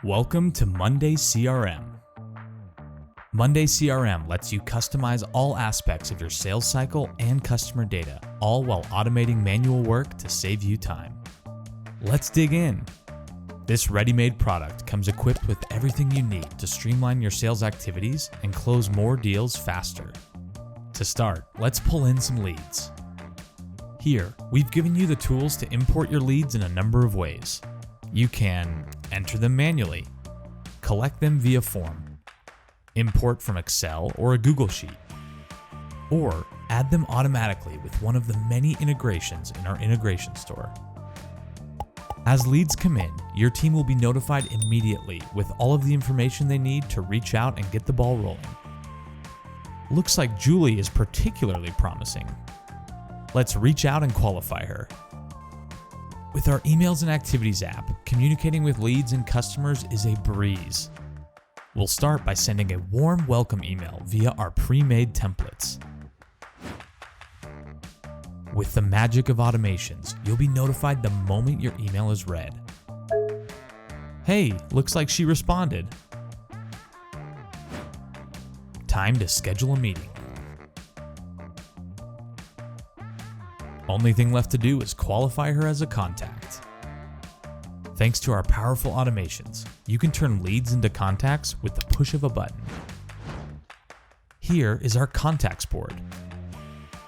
Welcome to Monday CRM. Monday CRM lets you customize all aspects of your sales cycle and customer data, all while automating manual work to save you time. Let's dig in. This ready-made product comes equipped with everything you need to streamline your sales activities and close more deals faster. To start, let's pull in some leads. Here, we've given you the tools to import your leads in a number of ways. You can enter them manually, collect them via form, import from Excel or a Google Sheet, or add them automatically with one of the many integrations in our integration store. As leads come in, your team will be notified immediately with all of the information they need to reach out and get the ball rolling. Looks like Julie is particularly promising. Let's reach out and qualify her. With our emails and activities app, communicating with leads and customers is a breeze. We'll start by sending a warm welcome email via our pre-made templates. With the magic of automations, you'll be notified the moment your email is read. Hey, looks like she responded. Time to schedule a meeting. Only thing left to do is qualify her as a contact. Thanks to our powerful automations, you can turn leads into contacts with the push of a button. Here is our contacts board.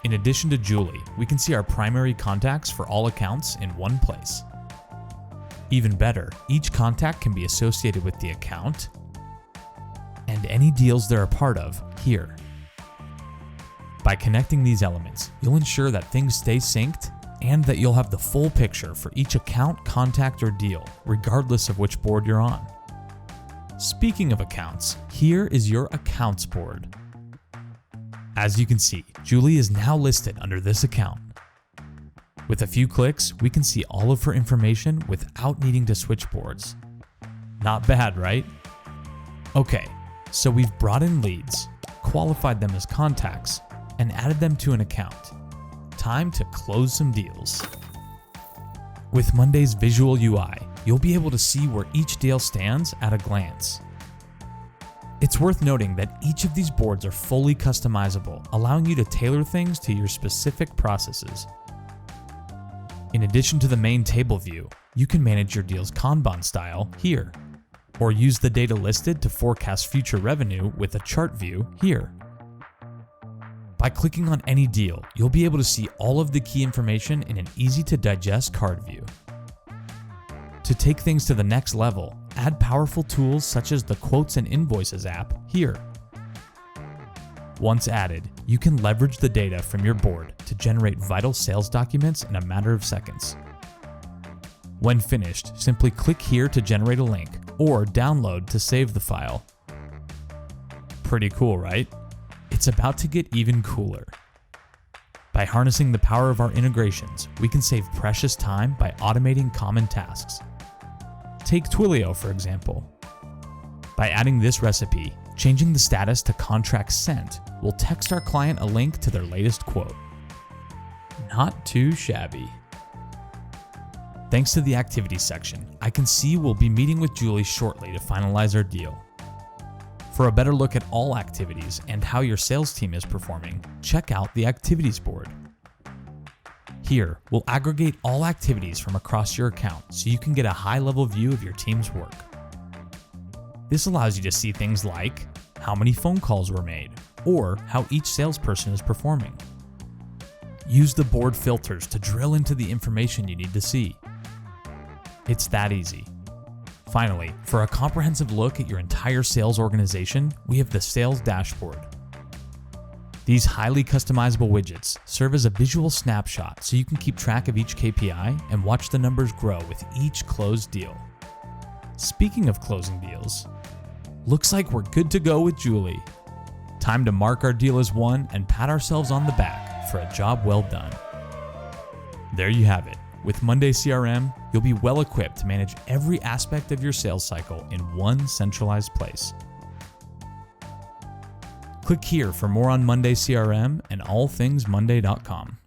In addition to Julie, we can see our primary contacts for all accounts in one place. Even better, each contact can be associated with the account and any deals they're a part of here. By connecting these elements, you'll ensure that things stay synced and that you'll have the full picture for each account, contact, or deal, regardless of which board you're on. Speaking of accounts, here is your accounts board. As you can see, Julie is now listed under this account. With a few clicks, we can see all of her information without needing to switch boards. Not bad, right? Okay, so we've brought in leads, qualified them as contacts, and added them to an account. Time to close some deals. With Monday's visual UI, you'll be able to see where each deal stands at a glance. It's worth noting that each of these boards are fully customizable, allowing you to tailor things to your specific processes. In addition to the main table view, you can manage your deals Kanban style here, or use the data listed to forecast future revenue with a chart view here. By clicking on any deal, you'll be able to see all of the key information in an easy-to-digest card view. To take things to the next level, add powerful tools such as the Quotes and Invoices app here. Once added, you can leverage the data from your board to generate vital sales documents in a matter of seconds. When finished, simply click here to generate a link or download to save the file. Pretty cool, right? It's about to get even cooler. By harnessing the power of our integrations, we can save precious time by automating common tasks. Take Twilio, for example. By adding this recipe, changing the status to contract sent will text our client a link to their latest quote. Not too shabby. Thanks to the activities section, I can see we'll be meeting with Julie shortly to finalize our deal. For a better look at all activities and how your sales team is performing, check out the activities board. Here, we'll aggregate all activities from across your account so you can get a high-level view of your team's work. This allows you to see things like how many phone calls were made or how each salesperson is performing. Use the board filters to drill into the information you need to see. It's that easy. Finally, for a comprehensive look at your entire sales organization, we have the Sales Dashboard. These highly customizable widgets serve as a visual snapshot so you can keep track of each KPI and watch the numbers grow with each closed deal. Speaking of closing deals, looks like we're good to go with Julie. Time to mark our deal as won and pat ourselves on the back for a job well done. There you have it. With Monday CRM, you'll be well equipped to manage every aspect of your sales cycle in one centralized place. Click here for more on Monday CRM and all things monday.com.